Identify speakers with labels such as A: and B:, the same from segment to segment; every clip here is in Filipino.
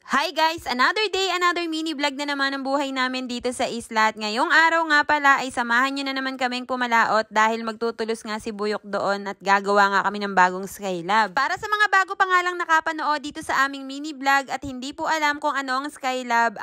A: Hi guys! Another day, another mini vlog na naman ang buhay namin dito sa isla. At ngayong araw nga pala ay samahan nyo na naman kaming pumalaot dahil magtutulos nga si Buyok doon at gagawa nga kami ng bagong Skylab. Para sa mga bago pa nga lang nakapanood dito sa aming mini vlog at hindi po alam kung ano ang Skylab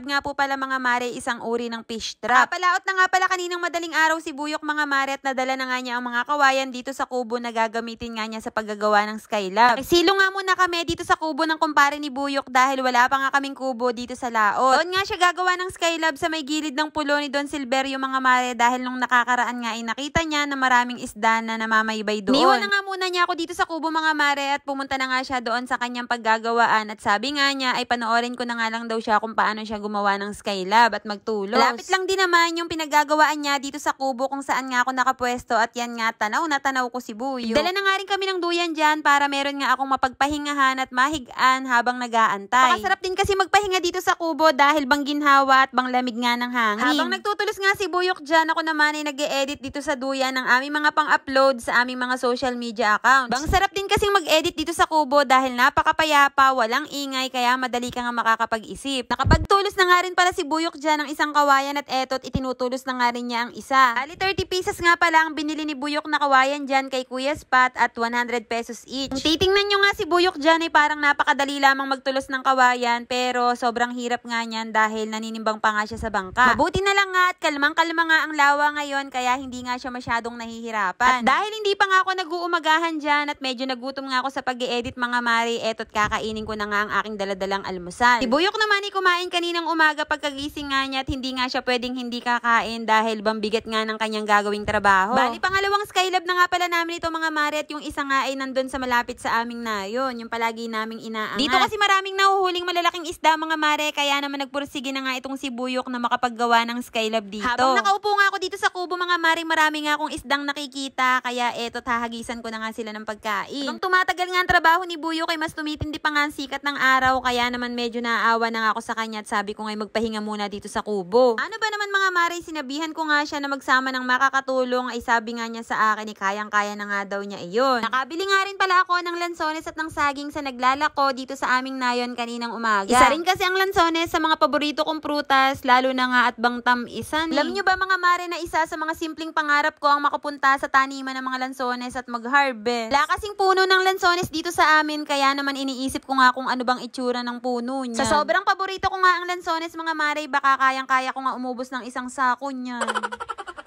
A: nga po pala mga mare isang uri ng fish trap. Palaot na nga pala kaninang madaling araw si Buyok mga mare at nadala na nga niya ang mga kawayan dito sa kubo na gagamitin nga niya sa paggagawa ng Skylab. Nagsilo nga muna kami dito sa kubo ng kumpare ni Buyok dahil wala pa nga kaming kubo dito sa laot. Doon nga siya gagawa ng Skylab sa may gilid ng pulo ni Don Silverio mga mare dahil nung nakakaraan nga ay nakita niya na maraming isda na namamaybay doon. Niwan na nga muna niya ako dito sa kubo mga mare at pumunta na nga siya doon sa kanyang paggagawaan at sabi nga niya ay panoorin ko na nga lang daw siya kung paano siya gumawa ng Skylab at magtulos. Malapit lang din naman yung pinaggagawaan niya dito sa kubo kung saan nga ako nakapwesto at yan nga tanaw na tanaw ko si Buyok. Dala na nga rin kami ng duyan dyan para meron nga akong mapagpahingahan at mahigaan habang nag-aantay. Pakasarap din kasi magpahinga dito sa kubo dahil bang ginhawa at bang lamig nga ng hangin. Habang nagtutulos nga si Buyok dyan, ako naman ay nag-e-edit dito sa duyan ng aming mga pang-upload sa aming mga social media accounts. Bang sarap din kasing mag-edit dito sa kubo dahil napakapayapa, walang ingay, kaya madali ka nga makakapag-isip. Nakapagtulos na nga rin pala si Buyok dyan ng isang kawayan at etot itinutulos na nga rin niya ang isa. Ali 30 pieces nga pala ang binili ni Buyok na kawayan dyan kay Kuya Spot at 100 pesos each. Kung titingnan nyo nga si Buyok dyan ay parang napakadali lamang magtulos ng kawayan pero sobrang hirap nga niyan dahil naninimbang pa nga siya sa bangka. Mabuti na lang nga at kalmang-kalma nga ang lawa ngayon kaya hindi nga siya masyadong nahihirapan. At dahil hindi pa nga ako nag-uumagahan dyan at medyo nagutom nga ako sa pag-i-edit mga mari, eto't kakainin ko na nga ang aking daladalang almusal. Si Buyok naman ay kumain kaninang umaga pagkagising nga niya at hindi nga siya pwedeng hindi kakain dahil bambigat nga ng kanyang gagawing trabaho. Bali pangalawang Skylab na nga pala namin ito mga mari at yung isa nga ay nandun sa malapit sa aming nayon, yung palagi naming inaangat. Dito kasi maraming nahuhuling malalaking isda mga mare kaya naman nagpursige na nga itong si Buyok na makapaggawa ng Skylab dito. Habang nakaupo nga ako dito sa kubo mga mare, marami nga akong isdang nakikita kaya eto hahagisan ko na nga sila ng pagkain. Habang tumatagal nga ang trabaho ni Buyok ay mas tumitindi pa nga ang sikat ng araw kaya naman medyo naaawa na nga ako sa kanya at sabi ko nga magpahinga muna dito sa kubo. Ano ba naman mga mare, sinabihan ko nga siya na magsama ng makakatulong ay sabi nga niya sa akin kayang-kaya na nga daw niya iyon. Nakabili nga rin pala ako ng lansones at ng saging sa naglalako dito sa aming nayon kaninang umaga. Isa rin kasi ang lansones sa mga paborito kong prutas, lalo na nga at bang tamisan. Alam nyo ba mga mare na isa sa mga simpleng pangarap ko ang makapunta sa taniman ng mga lansones at mag-harvest. Wala kasing puno ng lansones dito sa amin kaya naman iniisip ko nga kung ano bang itsura ng puno niya. Sa sobrang paborito ko nga ang lansones mga mare, baka kayang-kaya ko nga umubos ng isang sako niyan.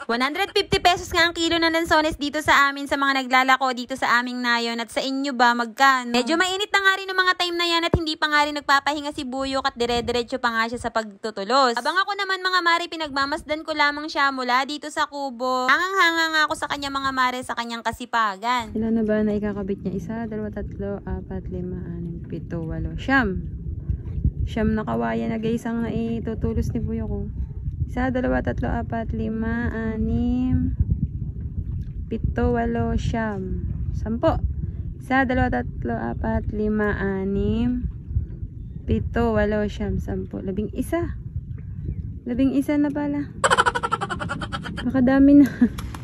A: 150 pesos nga ang kilo ng lansones dito sa amin sa mga naglalako dito sa aming nayon at sa inyo ba magkano? Medyo mainit na nga rin ng mga time na yan at hindi pa nga rin nagpapahinga si Buyok at dire-diretso pa nga siya sa pagtutulos. Abang ako naman mga mare, pinagmamasdan ko lamang siya mula dito sa kubo. Hangang-hanga nga ako sa kanya mga mare sa kanyang kasipagan.
B: Ilan na ba na ikakabit niya? 1, 2, 3, 4, 5, 6, 7, 8, Siyam. Siyam na kawayan na guys ang naitutulos ni Buyok ko. 1, 2, 3, 4, 5, 6, 7, 8, 10. 1, 2, 3, 4, 5, 6, 7, 8, 10. 11 na pala. Nakadami na.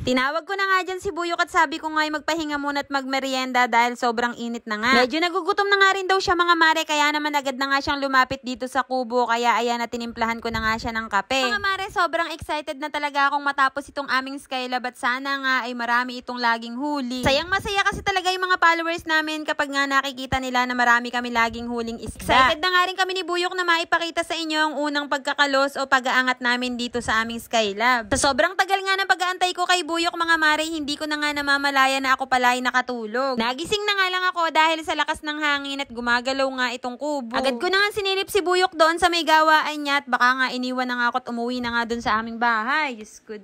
A: Tinawag ko na nga dyan si Buyok at sabi ko nga ay magpahinga muna at magmerienda dahil sobrang init na nga. Medyo nagugutom na nga rin daw siya mga mare kaya naman agad na nga siyang lumapit dito sa kubo kaya ayan na tinimplahan ko na nga siya ng kape. Mga mare, sobrang excited na talaga akong matapos itong aming Skylab at sana nga ay marami itong laging huli. Sayang masaya kasi talaga yung mga followers namin kapag nga nakikita nila na marami kami laging huling isda. Excited na nga rin kami ni Buyok na maipakita sa inyo ang unang pagkakalos o pag-aangat namin dito sa aming Skylab. Sa sobrang tagal nga ng pag-aantay ko kay Buyok mga mare, hindi ko na nga namamalaya na ako pala ay nakatulog. Nagising na nga lang ako dahil sa lakas ng hangin at gumagalaw nga itong kubo. Agad ko na nga sinilip si Buyok doon sa may gawaan niya at baka nga iniwan na nga ako at umuwi na nga doon sa aming bahay. Diyos ko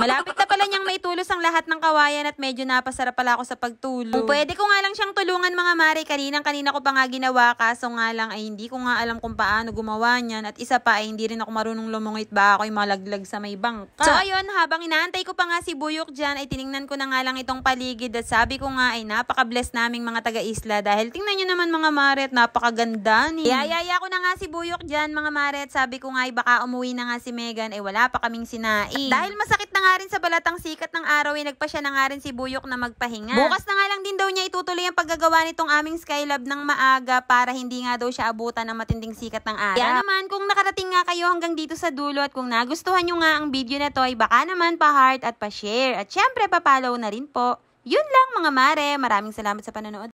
A: malapit na pala niyang maitulos ang lahat ng kawayan at medyo napasarap pala ako sa pagtulog. Pwede ko nga lang siyang tulungan mga mare, kanina ko pa nga ginawa kaso nga lang ay hindi ko nga alam kung paano gumawa niyan at isa pa ay hindi rin ako marunong lumungit ba ako'y malaglag sa may bangka. So ayun, habang inaantay ko pa nga si Buyok dyan ay tiningnan ko na nga lang itong paligid at sabi ko nga ay napaka-bless naming mga taga-isla dahil tingnan nyo naman mga mare at napakaganda ni. Iyayaya ko na nga si Buyok dyan mga mare at sabi ko nga ay baka umuwi na nga si Megan ay wala pa kaming sinaing. Dahil Dahil masakit na nga rin sa balatang sikat ng araw, nagpa siya na nga rin si Buyok na magpahinga. Bukas na nga lang din daw niya itutuloy ang paggagawa nitong aming Skylab ng maaga para hindi nga daw siya abutan ng matinding sikat ng araw. Kaya naman, kung nakarating nga kayo hanggang dito sa dulo at kung nagustuhan nyo nga ang video na to, ay baka naman pa-heart at pa-share. At syempre, pa-follow na rin po. Yun lang mga mare, maraming salamat sa panonood.